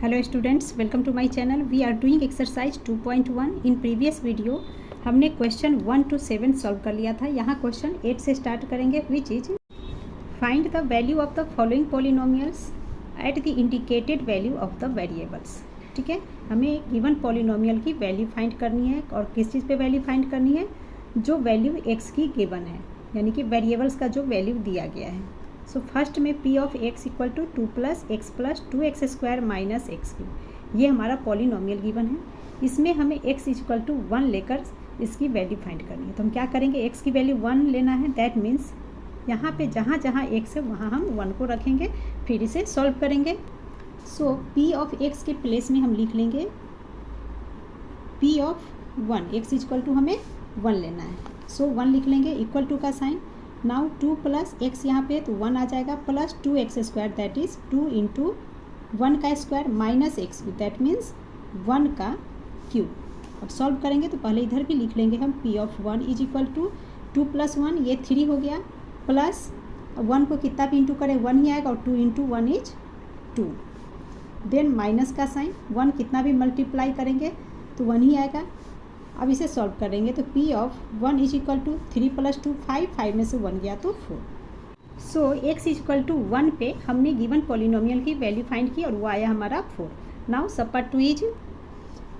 Hello students, welcome to my channel. We are doing exercise 2.1। In previous video हमने question 1 to 7 solve कर लिया था। यहाँ question 8 से स्टार्ट करेंगे, which is find the value of the following polynomials at the indicated value of the variables. ठीक है, हमें गिवन पॉलिनोमियल की वैल्यू फाइंड करनी है और किस चीज़ पे वैल्यू फाइंड करनी है, जो वैल्यू x की गिवन है, यानी कि वेरिएबल्स का जो वैल्यू दिया गया है। सो फर्स्ट में p of x equal to 2 + x + 2x square minus x3, ये हमारा पॉलिनोमियल गिवन है। इसमें हमें x इक्वल टू 1 लेकर इसकी वैल्यू फाइंड करनी है। तो हम क्या करेंगे, x की वैल्यू 1 लेना है। दैट मीन्स यहाँ पे जहाँ जहाँ x है वहाँ हम 1 को रखेंगे, फिर इसे सॉल्व करेंगे। सो p ऑफ x के प्लेस में हम लिख लेंगे p of 1, x equal to हमें 1 लेना है। सो 1 लिख लेंगे, इक्वल टू का साइन। नाउ 2 + x यहाँ पे तो 1 आ जाएगा, plus 2x square that is 2 × 1 का square minus x3, that means 1 का क्यूब। अब सॉल्व करेंगे तो पहले इधर भी लिख लेंगे हम p of 1 is equal to 2 + 1, ये 3 हो गया, प्लस 1 को कितना भी इंटू करें 1 ही आएगा, और 2 × 1 इज 2। देन माइनस का साइन, 1 कितना भी मल्टीप्लाई करेंगे तो 1 ही आएगा। अब इसे सॉल्व करेंगे तो p of 1 is equal to 3 + 2 5, 5 में से 1 गया तो 4। सो x इक्वल टू 1 पे हमने गिवन पॉलिनोमियल की वैल्यू फाइंड की और वो आया हमारा 4। Now sub part 2 is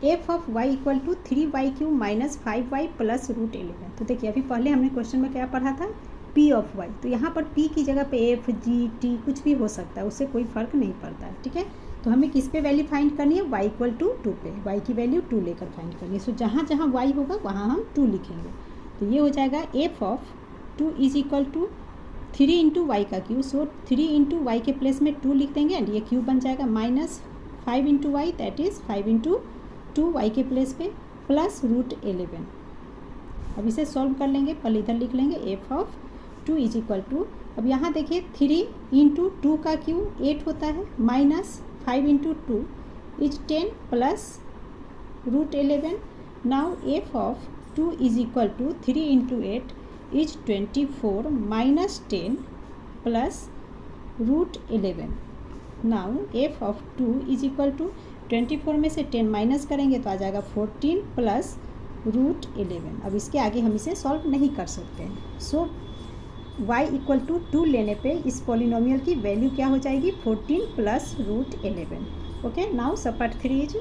f of y equal to 3y³ minus 5y plus √11। तो देखिए अभी पहले हमने क्वेश्चन में क्या पढ़ा था, p ऑफ y, तो यहाँ पर p की जगह पे f, g, t कुछ भी हो सकता है, उससे कोई फ़र्क नहीं पड़ता है। ठीक है, तो हमें किस पे वैल्यू फाइंड करनी है, y इक्वल टू 2 पे, y की वैल्यू 2 लेकर फाइंड करनी है। सो जहाँ जहाँ y होगा वहाँ हम 2 लिखेंगे। तो ये हो जाएगा f of 2 is equal to 3 × y का क्यूब। सो 3 × y के प्लेस में 2 लिख देंगे एंड ये क्यूब बन जाएगा, minus 5 × y that is 5 × 2 y के प्लेस पे प्लस √11। अब इसे सॉल्व कर लेंगे, पहले इधर लिख लेंगे f of 2 is equal to, अब यहाँ देखिए 3 × 2 का क्यूब 8 होता है, minus 5 × 2 is 10 plus √11। Now f of 2 is equal to 3 × 8 is 24 minus 10 plus √11। Now f of 2 is equal to 24 में से 10 माइनस करेंगे तो आ जाएगा 14 प्लस √11। अब इसके आगे हम इसे सॉल्व नहीं कर सकते हैं। सो y इक्वल टू 2 लेने पे इस पॉलिनोमियल की वैल्यू क्या हो जाएगी, 14 plus √11। Okay, now sub part 3 is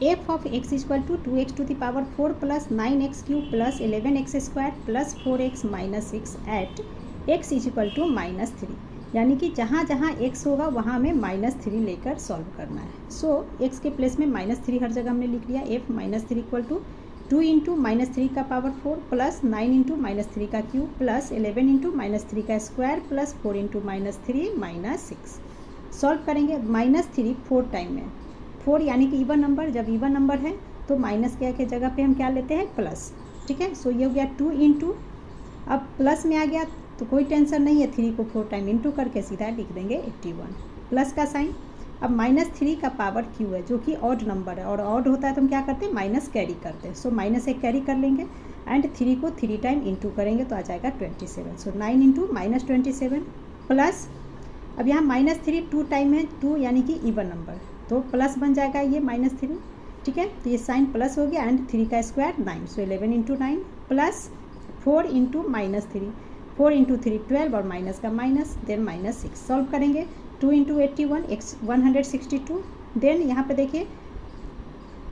f of x equal to 2x to the power 4 plus 9x³ plus 11x square plus 4x minus 6 at x is equal to -3। यानी कि जहाँ जहाँ x होगा वहाँ हमें -3 लेकर सॉल्व करना है। सो x के प्लेस में -3 हर जगह हमने लिख लिया। f -3 इक्वल टू 2 × -3 का पावर 4 प्लस 9 × -3 का क्यूब प्लस 11 × -3 का स्क्वायर प्लस 4 × -3 माइनस 6। सॉल्व करेंगे, -3 4 टाइम में, 4 यानी कि इवन नंबर, जब इवन नंबर है तो माइनस के जगह पे हम क्या लेते हैं, प्लस। ठीक है, सो ये हो गया 2 × अब प्लस में आ गया तो कोई टेंशन नहीं है, 3 को 4 टाइम इंटू करके सीधा लिख देंगे 81 प्लस का साइन। अब -3 का पावर क्यू है जो कि ऑड नंबर है, और ऑड होता है तो हम क्या करते हैं, माइनस कैरी करते हैं। सो माइनस एक कैरी कर लेंगे एंड 3 को 3 टाइम इंटू करेंगे तो आ जाएगा 27। सो 9 × -27 प्लस, अब यहाँ -3 2 टाइम है, 2 यानी कि इवन नंबर, तो प्लस बन जाएगा ये -3। ठीक है, तो ये साइन प्लस हो गया एंड 3 का स्क्वायर 9, सो 11 × 9 प्लस 4 × -3, 4 × 3 12 और माइनस का माइनस, देन -6। सॉल्व करेंगे, 2 × 81 162। देन यहाँ पे देखिए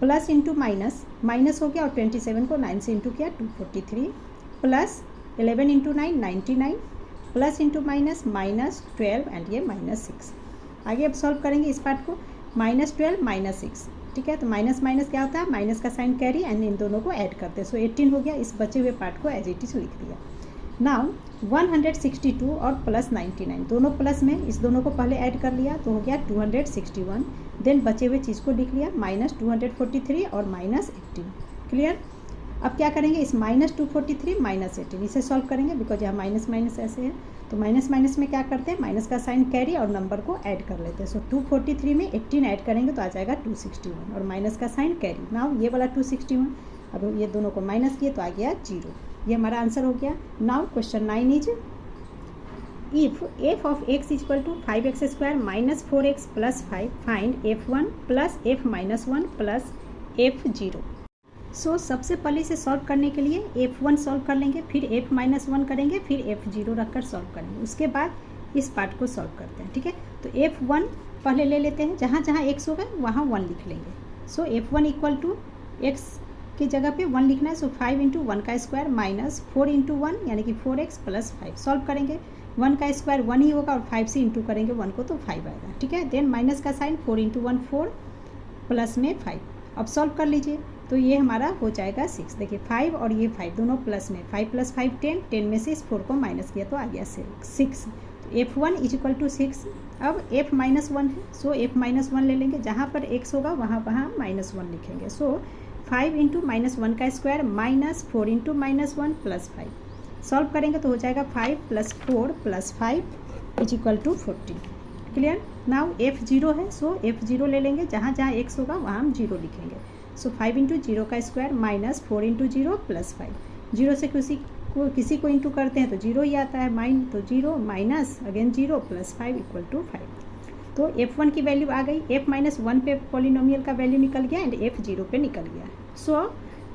प्लस इंटू माइनस, माइनस हो गया और 27 को 9 से इंटू किया 243 plus 11 × 9 99 plus into minus -12 and ये -6। आगे अब सॉल्व करेंगे इस पार्ट को, -12 -6। ठीक है, तो माइनस माइनस क्या होता है, माइनस का साइन कैरी एंड इन दोनों को ऐड करते हैं। सो 18 हो गया, इस बचे हुए पार्ट को एज इट इज लिख दिया। नाउ 162 और प्लस 99 दोनों प्लस में, इस दोनों को पहले ऐड कर लिया तो हो गया 261। देन बचे हुए चीज़ को लिख लिया, -243 और -18। क्लियर। अब क्या करेंगे, इस -243 -18 इसे सॉल्व करेंगे, बिकॉज यहाँ माइनस माइनस ऐसे है तो माइनस माइनस में क्या करते हैं, माइनस का साइन कैरी और नंबर को ऐड कर लेते हैं। सो 243 में 18 ऐड करेंगे तो आ जाएगा 261 और माइनस का साइन कैरी। नाउ ये वाला 261, अब ये दोनों को माइनस किए तो आ गया 0। ये हमारा आंसर हो गया। Now question 9 is if f of x equal to 5x² minus 4x plus 5 find f1 plus f minus 1 plus f0। So सबसे पहले इसे सॉल्व करने के लिए f1 सॉल्व कर लेंगे, फिर f माइनस 1 करेंगे, फिर f0 रखकर सॉल्व करेंगे। उसके बाद इस पार्ट को सॉल्व करते हैं, ठीक है। तो f1 पहले ले लेते हैं, जहाँ जहाँ x होगा वहाँ 1 लिख लेंगे। सो f1 इक्वल टू x की जगह पे 1 लिखना है। सो 5 इंटू 1 का स्क्वायर माइनस 4 इंटू 1 यानी कि 4x प्लस 5। सॉल्व करेंगे 1 का स्क्वायर 1 ही होगा और 5 से इंटू करेंगे 1 को तो 5 आएगा, ठीक है। देन माइनस का साइन 4 इंटू 1 4 प्लस में 5। अब सॉल्व कर लीजिए तो ये हमारा हो जाएगा 6। देखिए 5 और ये 5 दोनों प्लस में, 5 प्लस 5 10, 10 में से इस 4 को माइनस किया तो आ गया 6। तो f1 इज इक्वल टू 6। अब f माइनस 1 है, सो f माइनस 1 ले लेंगे, जहाँ पर x होगा वहाँ माइनस 1 लिखेंगे। सो 5 इंटू माइनस 1 का square minus 4 into minus 1 plus 5। Solve करेंगे तो हो जाएगा 5 plus 4 plus 5 is equal to 14। Clear. Now f0 है, सो f0 ले लेंगे, जहाँ जहाँ x होगा वहाँ हम 0 लिखेंगे। सो 5 इंटू 0 का स्क्वायर माइनस 4 इंटू 0 प्लस 5। 0 से किसी को इंटू करते हैं तो 0 ही आता है, माइन तो 0 minus again 0 plus 5 equal to 5। तो f1 की वैल्यू आ गई, f माइनस 1 पे पॉलिनोमियल का वैल्यू निकल गया एंड f0 पे निकल गया। सो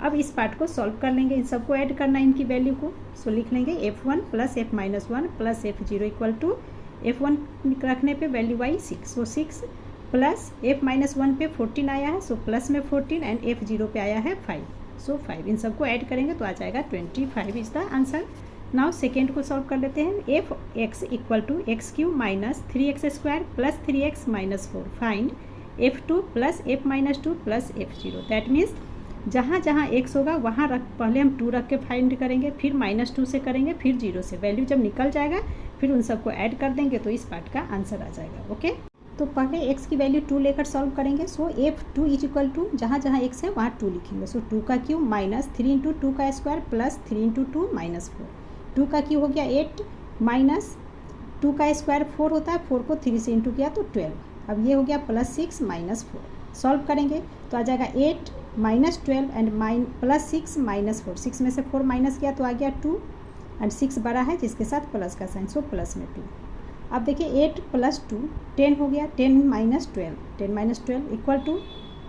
अब इस पार्ट को सॉल्व कर लेंगे, इन सबको ऐड करना है इनकी वैल्यू को। सो लिख लेंगे f1 plus f minus 1 plus f0 equal to f1 रखने पे वैल्यू आई 6। सो 6 प्लस f माइनस 1 पे 14 आया है, सो प्लस में 14 एंड f0 पे आया है 5। सो 5 इन सबको ऐड करेंगे तो आ जाएगा 25 is the answer. Now second को सॉल्व कर लेते हैं। F X equal to X cube minus 3x² plus 3x minus 4 find f2 plus f minus 2 plus f0। That means जहाँ जहाँ x होगा वहाँ पहले हम 2 रख के फाइंड करेंगे, फिर -2 से करेंगे, फिर 0 से। वैल्यू जब निकल जाएगा फिर उन सबको ऐड कर देंगे तो इस पार्ट का आंसर आ जाएगा। ओके, तो पहले x की वैल्यू 2 लेकर सॉल्व करेंगे। सो f2 इज इक्वल टू जहाँ जहाँ x है वहाँ 2 लिखेंगे। सो 2 का क्यू माइनस 3 इंटू 2 का स्क्वायर प्लस 3 इंटू 2 माइनस 4। 2 का क्यू हो गया 8 माइनस 2 का स्क्वायर 4 होता है, 4 को 3 से इंटू किया तो 12। अब ये हो गया प्लस 6 माइनस 4। सॉल्व करेंगे तो आ जाएगा 8 माइनस 12 एंड प्लस 6 माइनस 4। 6 में से 4 माइनस किया तो आ गया 2 एंड 6 बड़ा है जिसके साथ प्लस का साइन, सो प्लस में 2। अब देखिए 8 प्लस 2 10 हो गया, 10 माइनस 12, 10 माइनस 12 इक्वल टू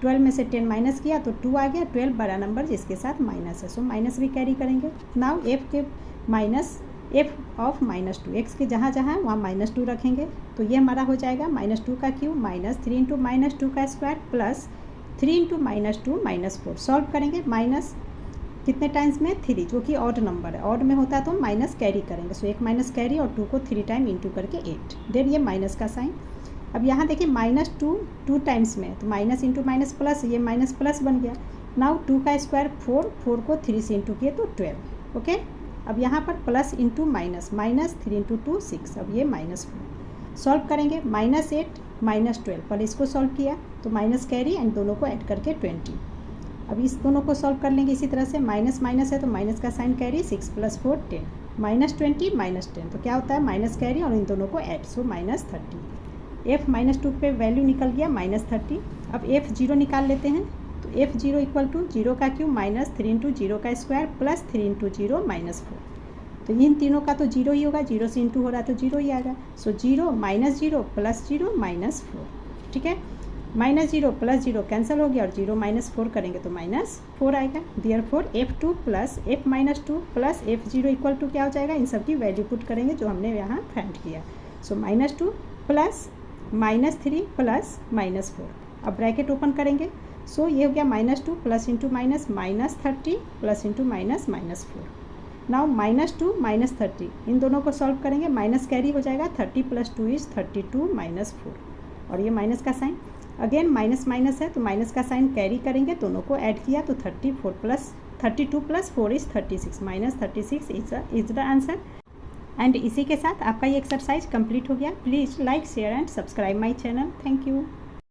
12 में से 10 माइनस किया तो 2 आ गया। 12 बड़ा नंबर जिसके साथ माइनस है, सो माइनस भी कैरी करेंगे। नाउ f के minus f of minus 2, x के जहाँ जहाँ वहाँ -2 रखेंगे तो ये हमारा हो जाएगा -2 का क्यू माइनस 3 इंटू माइनस 2 का square plus 3 into minus 2 minus 4। Solve करेंगे माइनस कितने टाइम्स में 3, जो कि ऑड नंबर है, ऑड में होता है तो माइनस कैरी करेंगे। सो एक माइनस कैरी और 2 को 3 टाइम इंटू करके 8। देन ये माइनस का साइन। अब यहाँ देखिए -2 2 टाइम्स में तो माइनस इंटू माइनस प्लस, ये माइनस प्लस बन गया। नाउ 2 का स्क्वायर 4, 4 को 3 से इंटू किए तो 12। ओके, अब यहाँ पर plus into minus, minus 3 into 2 6, अब ये -4। सॉल्व करेंगे -8 माइनस 12, पहले इसको सॉल्व किया तो माइनस कैरी एंड दोनों को ऐड करके 20। अब इस दोनों को सॉल्व कर लेंगे इसी तरह से, माइनस माइनस है तो माइनस का साइन कैरी, 6 प्लस 4 10, -20 -10 तो क्या होता है माइनस कैरी और इन दोनों को ऐड, सो -30। f -2 पे वैल्यू निकल गया -30। अब f0 निकाल लेते हैं तो f0 इक्वल टू 0 का क्यू माइनस 3 इंटू 0 का स्क्वायर प्लस 3 इंटू 0 माइनस 4। तो इन तीनों का तो 0 ही होगा, 0 से इंटू हो रहा है तो 0 ही आएगा। सो 0 -0 प्लस 0 माइनस 4। ठीक है, -0 प्लस 0 कैंसिल हो गया और 0 माइनस 4 करेंगे तो -4 आएगा। Therefore f2 plus f minus 2 plus f0 equal to क्या हो जाएगा, इन सब की वैल्यू पुट करेंगे जो हमने यहाँ फाइंड किया। सो -2 प्लस -3 प्लस -4। अब ब्रैकेट ओपन करेंगे। सो ये हो गया -2 plus into minus -30 plus into minus -4। Now -2 -30 इन दोनों को सॉल्व करेंगे, माइनस कैरी हो जाएगा, 30 प्लस 2 इज 32 -4 और ये माइनस का साइन। अगेन माइनस माइनस है तो माइनस का साइन कैरी करेंगे, दोनों को ऐड किया तो 32 plus 4 is 36, -36 is the answer. And इसी के साथ आपका ये एक्सरसाइज कंप्लीट हो गया। Please like share and subscribe my channel. Thank you.